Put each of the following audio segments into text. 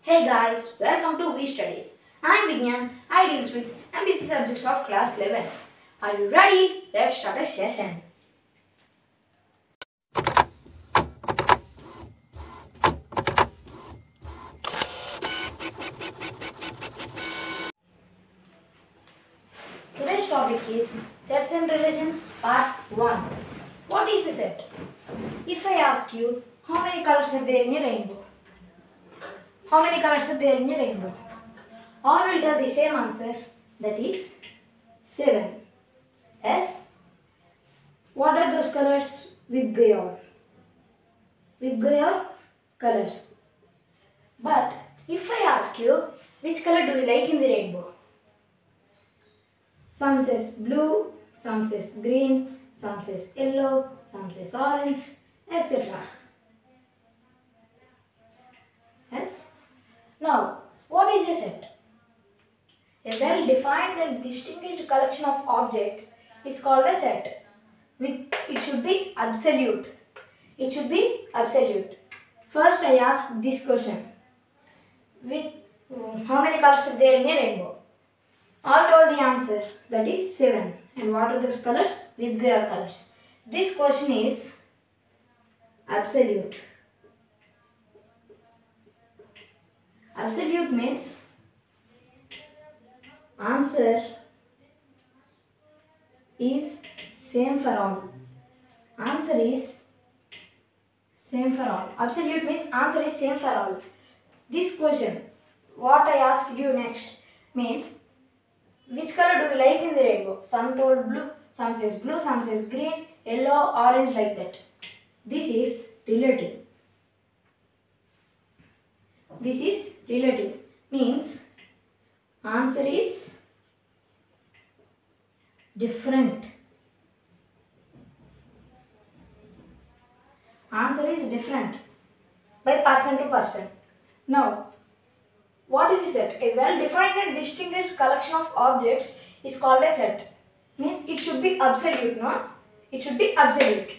Hey guys, welcome to We Studies. I'm Vignan. I deals with MBC subjects of class 11. Are you ready? Let's start a session. Today's topic is Sets and Relations Part 1. What is a set? If I ask you, how many colors are there in a rainbow? How many colors are there in a rainbow? All will tell the same answer, that is 7. Yes? What are those colors? With your colors. But if I ask you, which color do you like in the rainbow? Some says blue, some says green, some says yellow, some says orange, etc. Yes? Now, what is a set? A well-defined and distinguished collection of objects is called a set. It should be absolute. It should be absolute. First, I ask this question. How many colors are there in a rainbow? All told the answer, that is 7. And what are those colors? With their colors. This question is absolute. Absolute means answer is same for all. Answer is same for all. Absolute means answer is same for all. This question, what I asked you next, means which color do you like in the rainbow? Some told blue, some says green, yellow, orange, like that. This is relative. This is relative. Means answer is different. Answer is different by person to person. Now, what is a set? A well-defined and distinguished collection of objects is called a set. Means it should be absolute, no? It should be absolute.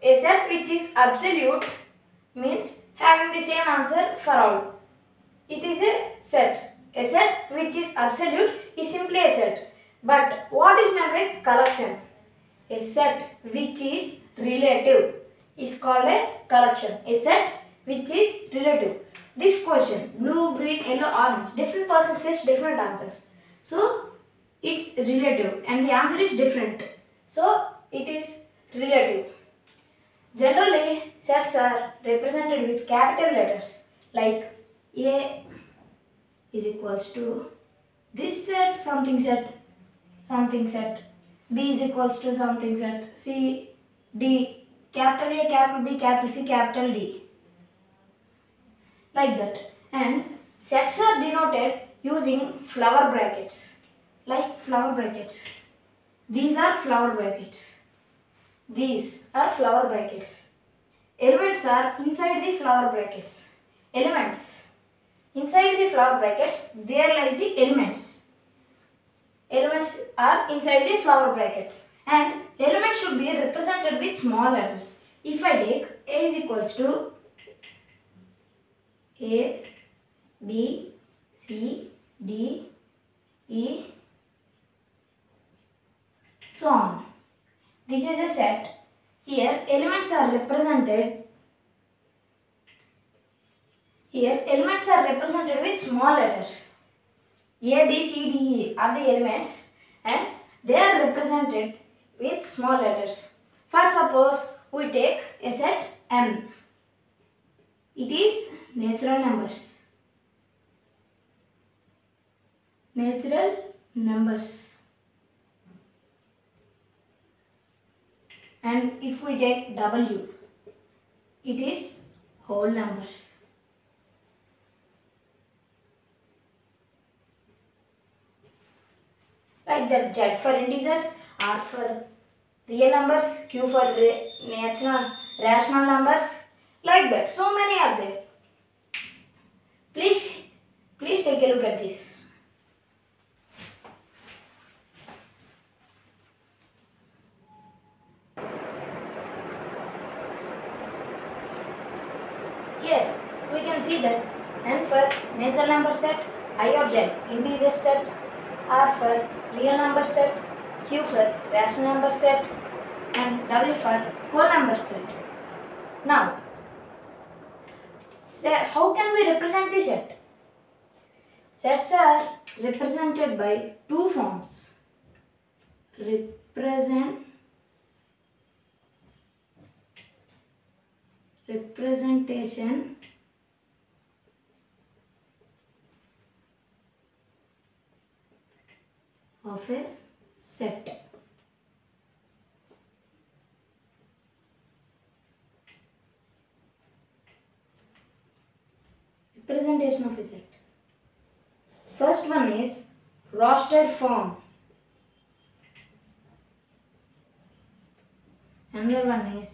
A set which is absolute means having the same answer for all. It is a set. A set which is absolute is simply a set. But what is meant by collection? A set which is relative is called a collection. A set which is relative. This question, blue, green, yellow, orange, different person says different answers. So, it's relative and the answer is different. So, it is relative. Generally, sets are represented with capital letters like A is equals to this set, something set, something set. B is equals to something set. C, D, capital A, capital B, capital C, capital D. Like that. And sets are denoted using flower brackets. Like flower brackets. These are flower brackets. These are flower brackets. Elements are inside the flower brackets. Elements. Inside the flower brackets, there lies the elements. Elements are inside the flower brackets. And elements should be represented with small letters. If I take A is equals to A, B, C, D, E, so on. This is a set. Here elements are represented. Here elements are represented with small letters. A, B, C, D, E are the elements and they are represented with small letters. For suppose we take a set M. It is natural numbers. Natural numbers. And if we take W, it is whole numbers. Like that, Z for integers, R for real numbers, Q for rational numbers. Like that, so many are there. Please take a look at this. Here we can see that set, N for natural number set, I of Z integer set, R for real number set, Q for rational number set, and W for whole number set. Now, how can we represent the set? Sets are represented by two forms. Representation of a set. Representation of a set. First one is roster form. Another one is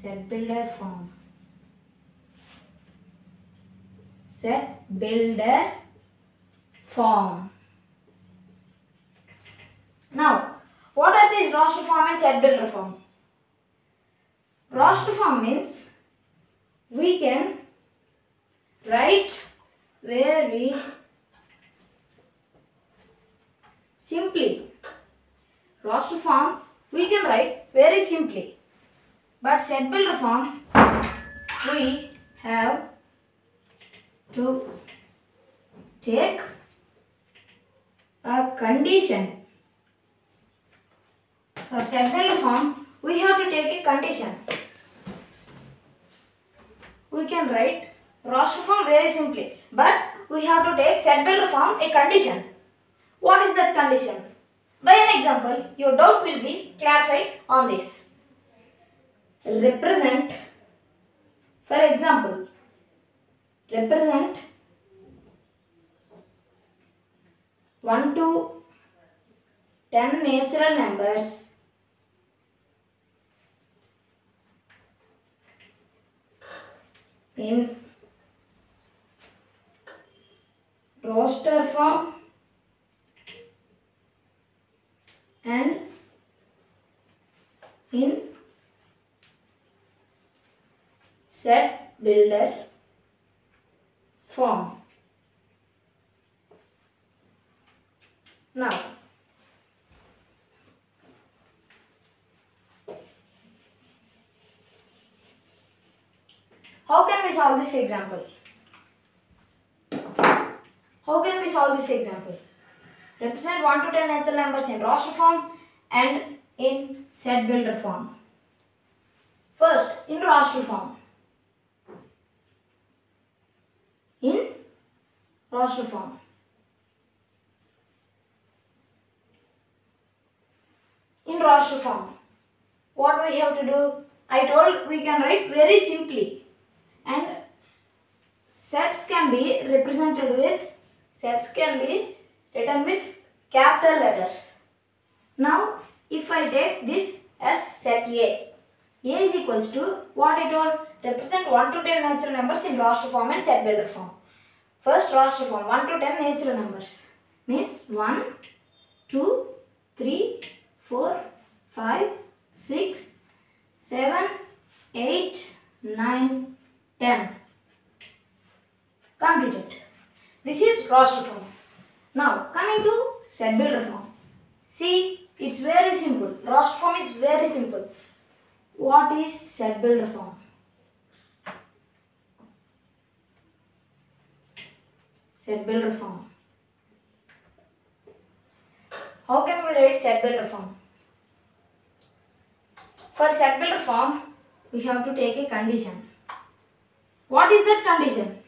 set builder form. Set builder form. Now, what are these roster form and set builder form? Roster form means we can write very simply. Roster form we can write very simply. But set builder form we have to take a condition. For set builder form we have to take a condition. We can write roster form very simply, but we have to take set builder form a condition. What is that condition? By an example, your doubt will be clarified on this. Represent, for example, represent 1 to 10 natural numbers in roster form and in set builder form. Now, how can we solve this example? How can we solve this example? Represent 1 to 10 natural numbers in roster form and in set builder form. First, in roster form. In roster form. In roster form, what we have to do? I told we can write very simply, and sets can be represented with, sets can be written with capital letters. Now, if I take this as set A is equals to what I told, represent 1 to 10 natural numbers in roster form and set builder form. First roster form, 1 to 10 natural numbers means 1, 2, 3, 4, 5, 6, 7, 8, 9, 10. Completed. This is roster form. Now coming to set builder form. See, it's very simple. Roster form is very simple. What is set builder form? Set builder form. How can we write set builder form? For set builder form, we have to take a condition. What is that condition?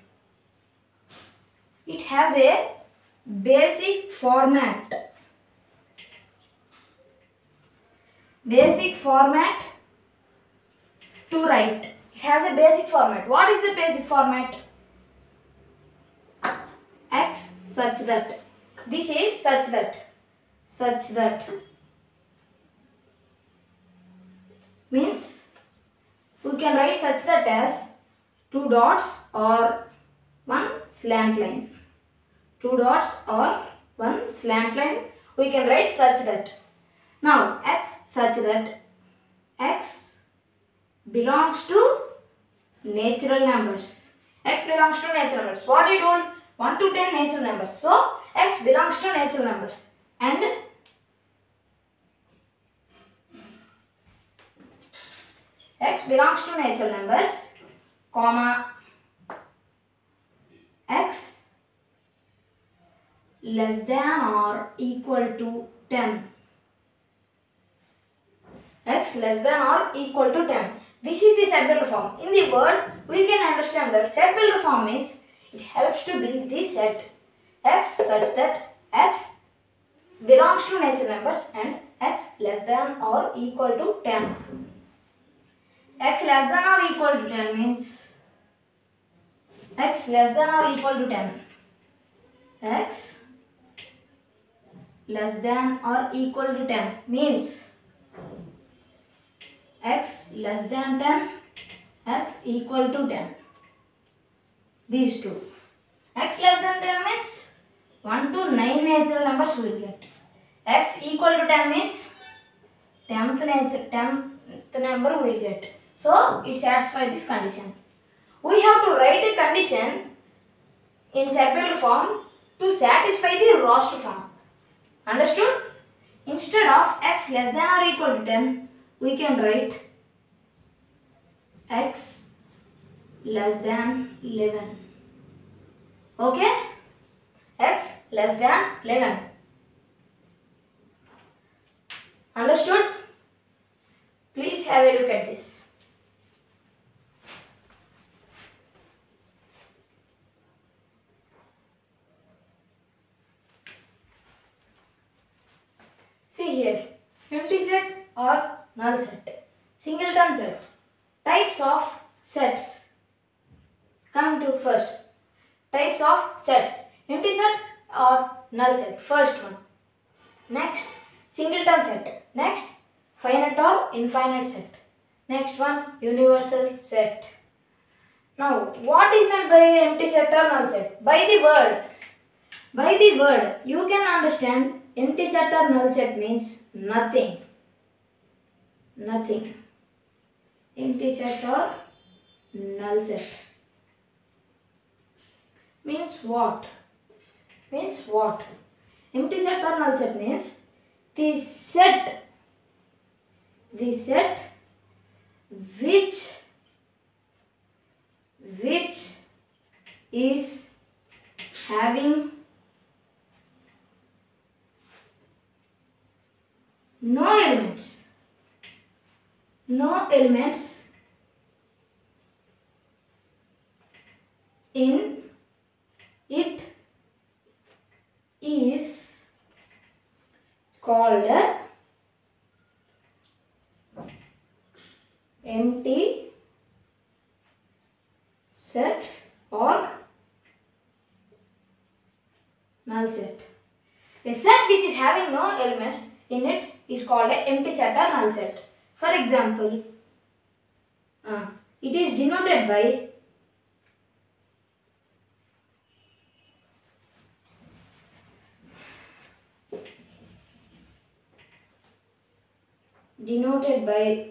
It has a basic format. Basic format to write. It has a basic format. What is the basic format? X such that. This is such that. Such that means we can write such that as 2 dots or 1 slant line. 2 dots or 1 slant line, we can write such that. Now X such that X belongs to natural numbers. X belongs to natural numbers. What I told? 1 to 10 natural numbers. So X belongs to natural numbers. And X belongs to natural numbers, comma, X less than or equal to 10. X less than or equal to 10. This is the set builder form. In the word, we can understand that set builder form means it helps to build the set X such that X belongs to natural numbers and X less than or equal to 10. X less than or equal to 10 means X less than or equal to 10. X less than or equal to 10 means X less than 10, X equal to 10. These two. X less than 10 means 1 to 9 natural numbers we will get. X equal to 10 means 10th number we will get. So it satisfies this condition. We have to write a condition in set builder form to satisfy the roster form. Understood? Instead of X less than or equal to 10, we can write X less than 11. Okay? X less than 11. Understood? Please have a look at this. See here, empty set or null set, singleton set, types of sets. Coming to first, types of sets, empty set or null set, first one. Next, singleton set. Next, finite or infinite set. Next one, universal set. Now, what is meant by empty set or null set? By the word, you can understand empty set or null set means nothing. Nothing. Empty set or null set. Means what? Means what? Empty set or null set means the set which is having no elements in it is called empty set or null set. A set which is having no elements in it is called an empty set or null set. For example, it is denoted by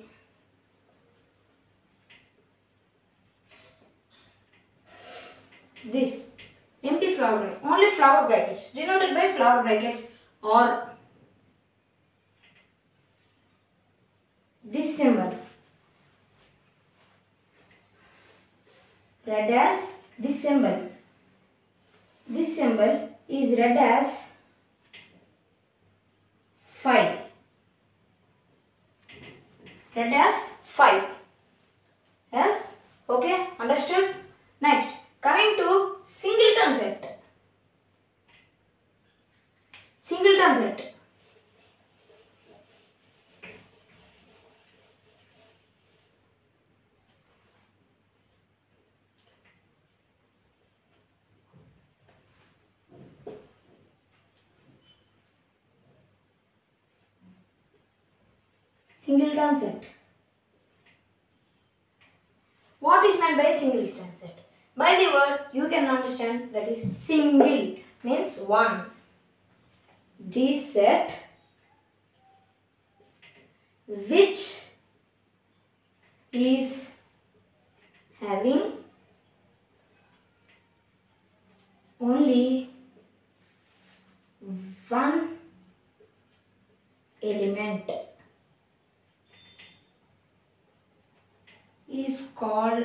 this empty flower bracket, only flower brackets, denoted by flower brackets, or this symbol read as this symbol. This symbol is read as 5. Read as 5. Yes? Okay? Understood? Next, coming to singleton set. Singleton set. Singleton set. What is meant by singleton set? By the word, you can understand that is single means one. This set which is having only one element is called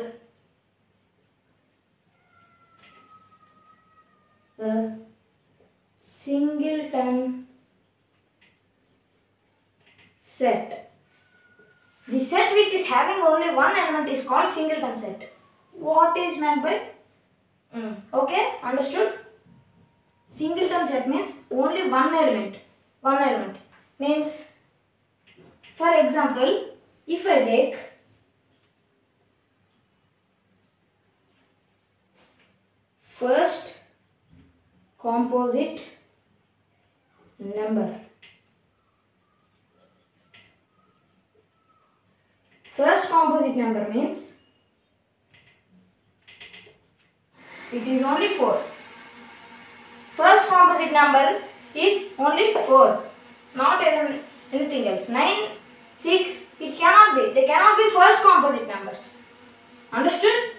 a singleton set. The set which is having only one element is called singleton set. What is meant by? Okay, understood? Singleton set means only one element. One element means, for example, if I take first composite number. First composite number means it is only 4. First composite number is only 4, not anything else. 9, 6, it cannot be. They cannot be first composite numbers. Understood?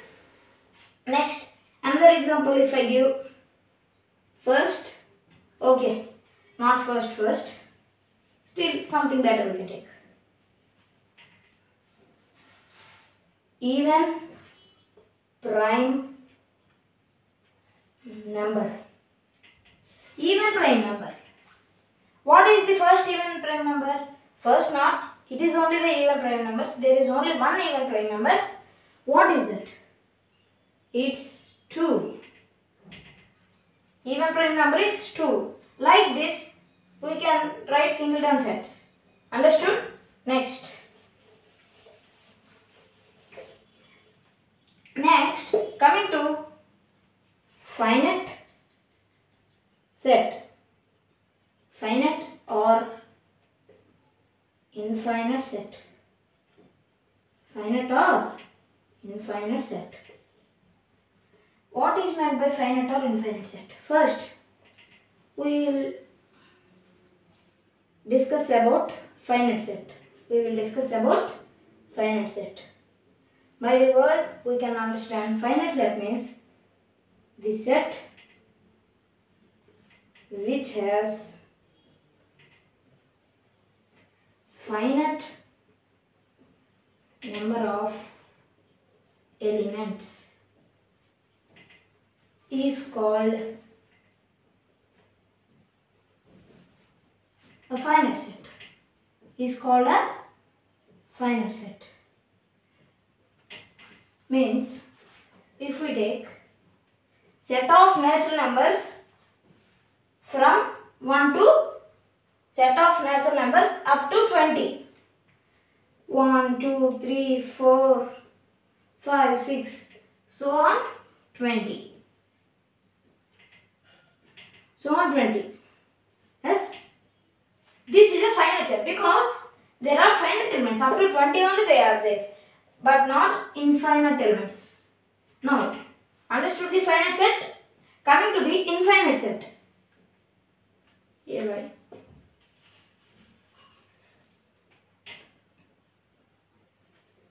Next, another example if I give first, okay, not first, still something better we can take. Even prime number. Even prime number. What is the first even prime number? First not, it is only the even prime number. There is only one even prime number. What is that? It's 2. Even prime number is 2. Like this, we can write singleton sets. Understood? Next. Next, coming to finite set. Finite or infinite set. Finite or infinite set. What is meant by finite or infinite set? First, we will discuss about finite set. Finite set. By the word, we can understand finite set means the set which has finite number of elements is called a finite set. Means if we take set of natural numbers from 1 to set of natural numbers up to 20. 1, 2, 3, 4, 5, 6, so on 20. Yes, this is a finite set because there are finite elements. Up to 20 only they are there, but not infinite elements. Now, understood the finite set? Coming to the infinite set. Here, right?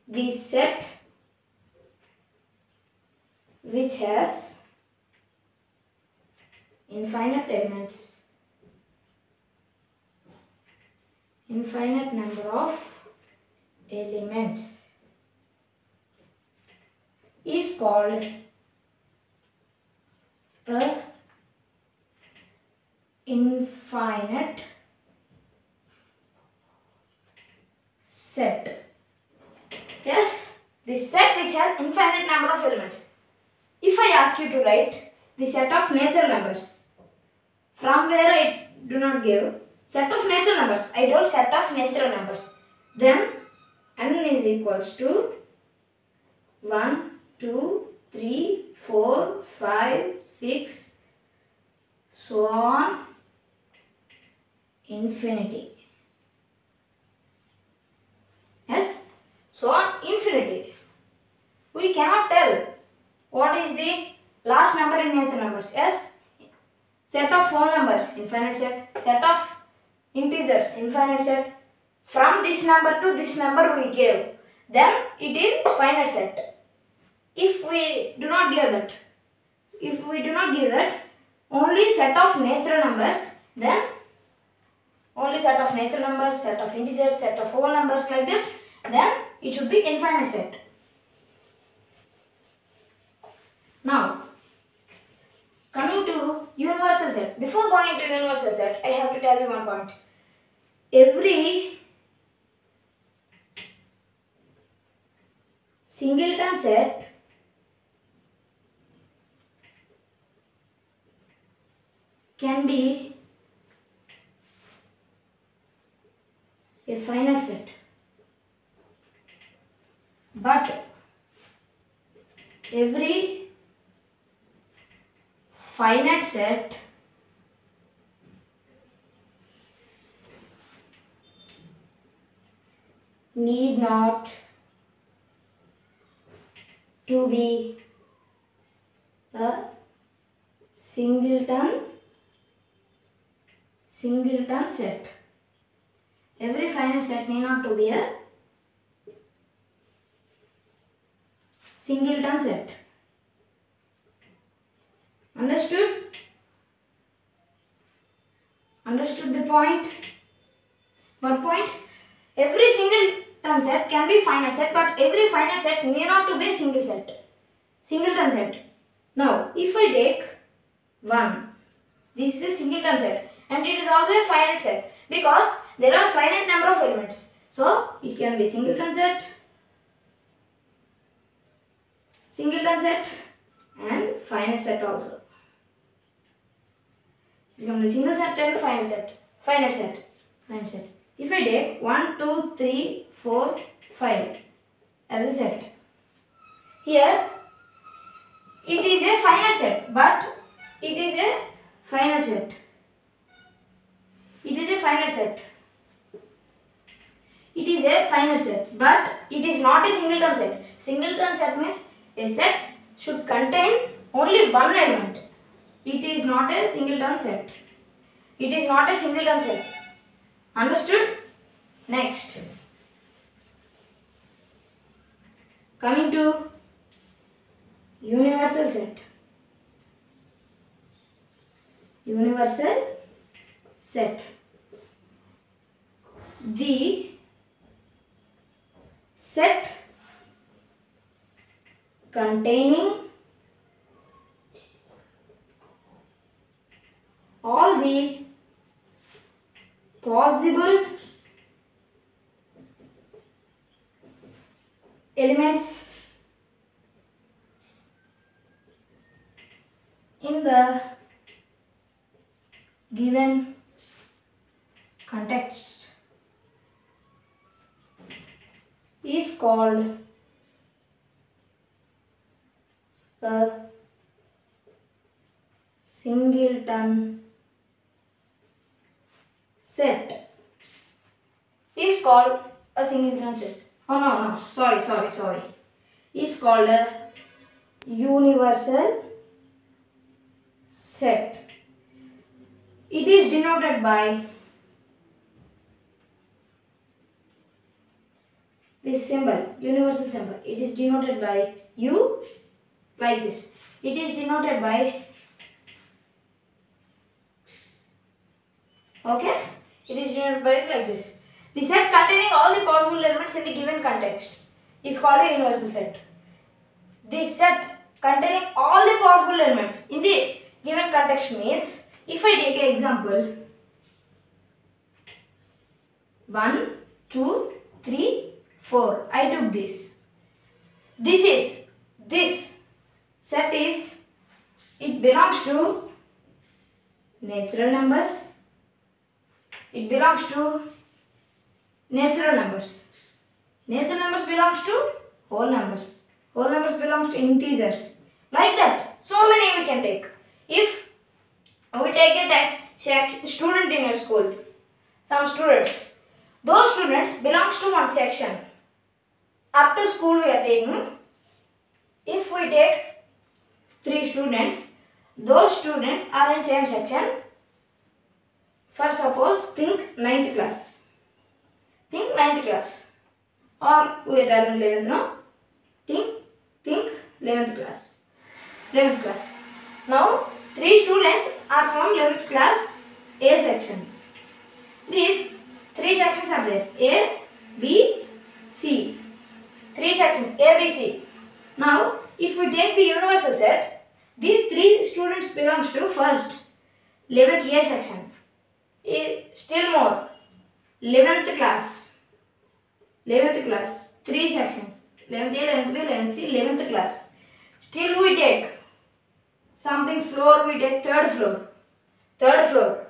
The set which has infinite elements, infinite number of elements is called a infinite set. Yes, the set which has infinite number of elements. If I ask you to write the set of natural numbers, from where I do not give set of natural numbers, I don't set of natural numbers, then n is equals to 1, 2, 3, 4, 5, 6, so on infinity. Yes, so on infinity. We cannot tell what is the last number in natural numbers. Yes, set of whole numbers, infinite set of integers, infinite set. From this number to this number we gave, then it is finite set. If we do not give that, only set of natural numbers, then only set of natural numbers, set of integers, set of whole numbers, like that, then it should be infinite set. Now, coming to universal set. Before going to universal set, I have to tell you one point. Every singleton set can be a finite set, but every finite set need not to be a singleton set. Every finite set need not to be a singleton set. Understood? Understood the point? What point? Every singleton set can be finite set, but every finite set need not to be a singleton set. Now, if I take 1, this is a singleton set and it is also a finite set because there are finite number of elements. So, it can be singleton set and finite set also. Become the single set and finite set. If I take 1, 2, 3, 4, 5 as a set, here it is a finite set, but it is a finite set. It is a finite set. It is a finite set, but it is not a singleton set. Singleton set means a set should contain only one element. It is not a singleton set. It is not a singleton set. Understood? Next. Coming to universal set. Universal set. The set containing all the possible elements in the given context is called a singleton set. Is called a singleton set. Oh no, sorry. Is called a universal set. It is denoted by this symbol, universal symbol. It is denoted by U like this. It is denoted by, okay? It is denoted by like this. The set containing all the possible elements in the given context is called a universal set. The set containing all the possible elements in the given context means, if I take an example, 1, 2, 3, 4. I took this. This set is, it belongs to natural numbers. It belongs to natural numbers. Natural numbers belongs to whole numbers. Whole numbers belongs to integers. Like that. So many we can take. If we take a student in your school, some students, those students belongs to one section. Up to school we are taking. If we take 3 students, those students are in same section. For suppose, think 9th class. Think 9th class. Or we are telling 11th now. Think 11th class. 11th class. Now, Three students are from 11th class A section. These three sections are there. A, B, C. Three sections A, B, C. Now, if we take the universal set, these three students belongs to first 11th A section. Still more, 11th class. 11th class. Three sections. 11th A, 11th B, 11th C, 11th class. Still we take something floor, we take third floor. Third floor.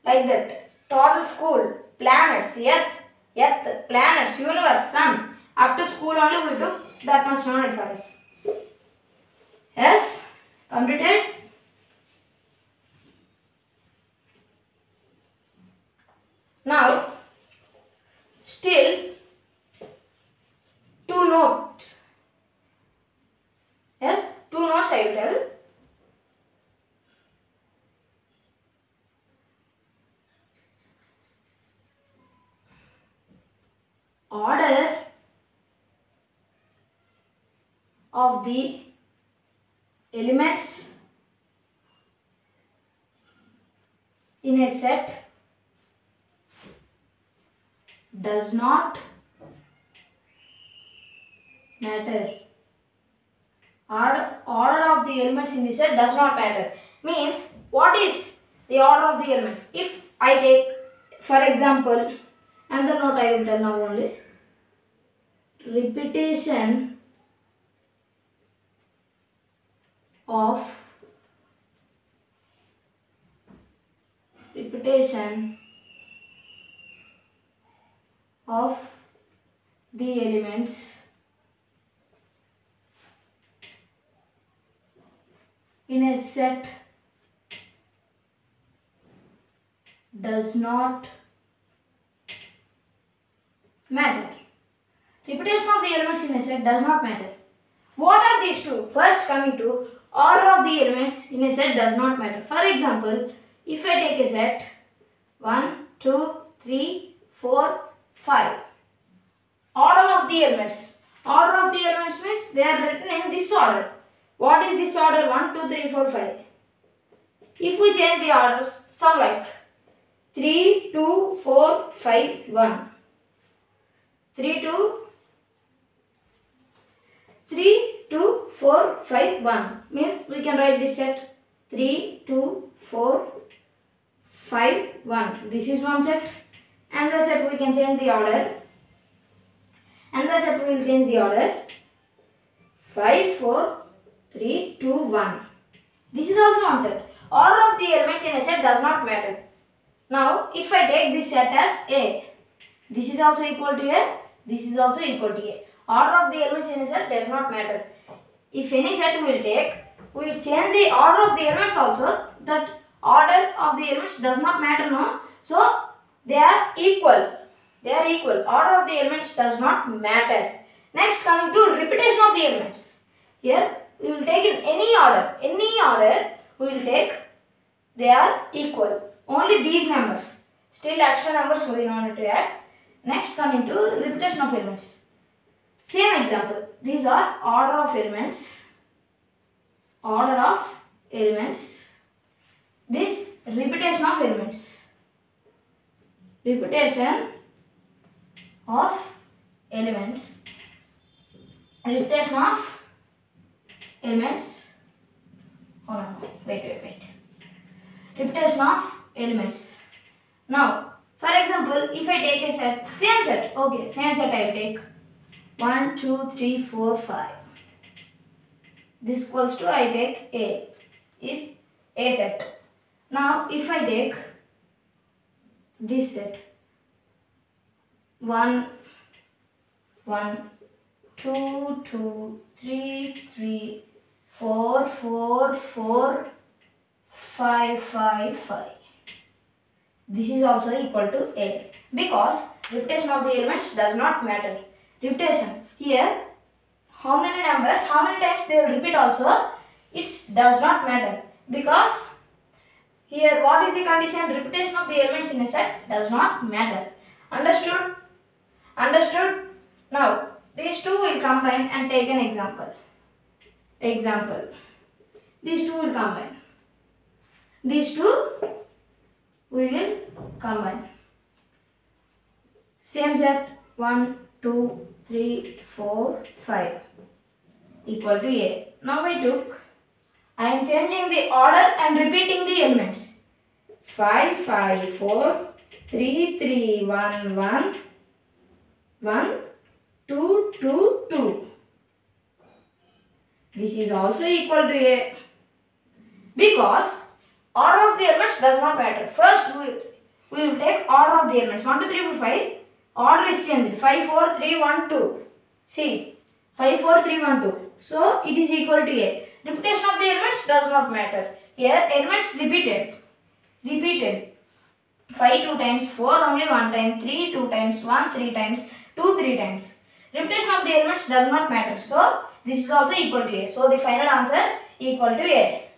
Like that. Total school. Planets. Earth. Planets. Universe. Sun. Up to school only we took that much knowledge for us. Yes? Completed? Now, still two notes. Yes? Two notes I will tell. Order of the elements in a set does not matter. Order of the elements in the set does not matter. Means, what is the order of the elements? If I take, for example, another note I will tell now only. Repetition of the elements in a set does not matter. Repetition of the elements in a set does not matter. What are these two? First, coming to order of the elements in a set does not matter. For example, if I take a set 1, 2, 3, 4, 5. Order of the elements. Order of the elements means they are written in this order. What is this order? 1, 2, 3, 4, 5. If we change the orders, some like 3, 2, 4, 5, 1. 3, 2, 4, 5, 1. Means we can write this set 3, 2, 4, 5, 1. This is one set. And the set we can change the order. And the set we will change the order 5, 4, 3, 2, 1. This is also one set. Order of the elements in a set does not matter. Now, if I take this set as A, this is also equal to A, this is also equal to A. Order of the elements in a set does not matter. If any set we will take, we will change the order of the elements also. That order of the elements does not matter, no? So, they are equal. They are equal. Order of the elements does not matter. Next, coming to repetition of the elements. Here, we will take in any order. Any order we will take, they are equal. Only these numbers. Still extra numbers we don't need to add. Next, coming to repetition of elements. Same example. These are order of elements. Order of elements. This repetition of elements. Repetition of elements. Repetition of elements. Oh no, wait. Repetition of elements. Now, for example, if I take a set, same set, okay, same set I will take 1, 2, 3, 4, 5. This equals to I take A, is A set. Now, if I take this set 1, 2, 2, 3, 3, 4, 4, 4, 5, 5, 5. This is also equal to A because repetition of the elements does not matter. Repetition here, how many numbers, how many times they will repeat also, it does not matter because here what is the condition? Repetition of the elements in a set does not matter. Understood? Understood? Now these two will combine and take an example. These two will combine. These two we will combine. Same set 1, 2, 3, 4, 5 equal to A. Now I am changing the order and repeating the elements. 5, 5, 4, 3, 3, 1, 1, 1, 2, 2, 2. This is also equal to A. Because order of the elements does not matter. First we will take order of the elements. 1, 2, 3, 4, 5. Order is changed. 5, 4, 3, 1, 2. See. 5, 4, 3, 1, 2. So it is equal to A. Repetition of the elements does not matter. Here elements repeated. 5 2 times, 4 only 1 time, 3 2 times, 1 3 times, 2 3 times. Repetition of the elements does not matter. So this is also equal to A. So the final answer equal to A.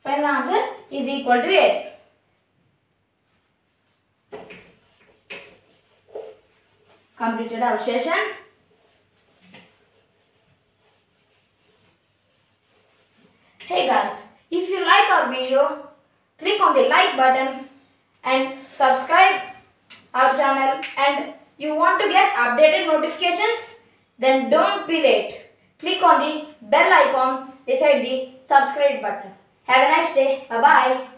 Final answer is equal to A. Completed our session. Hey guys, if you like our video, click on the like button and subscribe our channel, and you want to get updated notifications, then don't be late. Click on the bell icon beside the subscribe button. Have a nice day. Bye bye.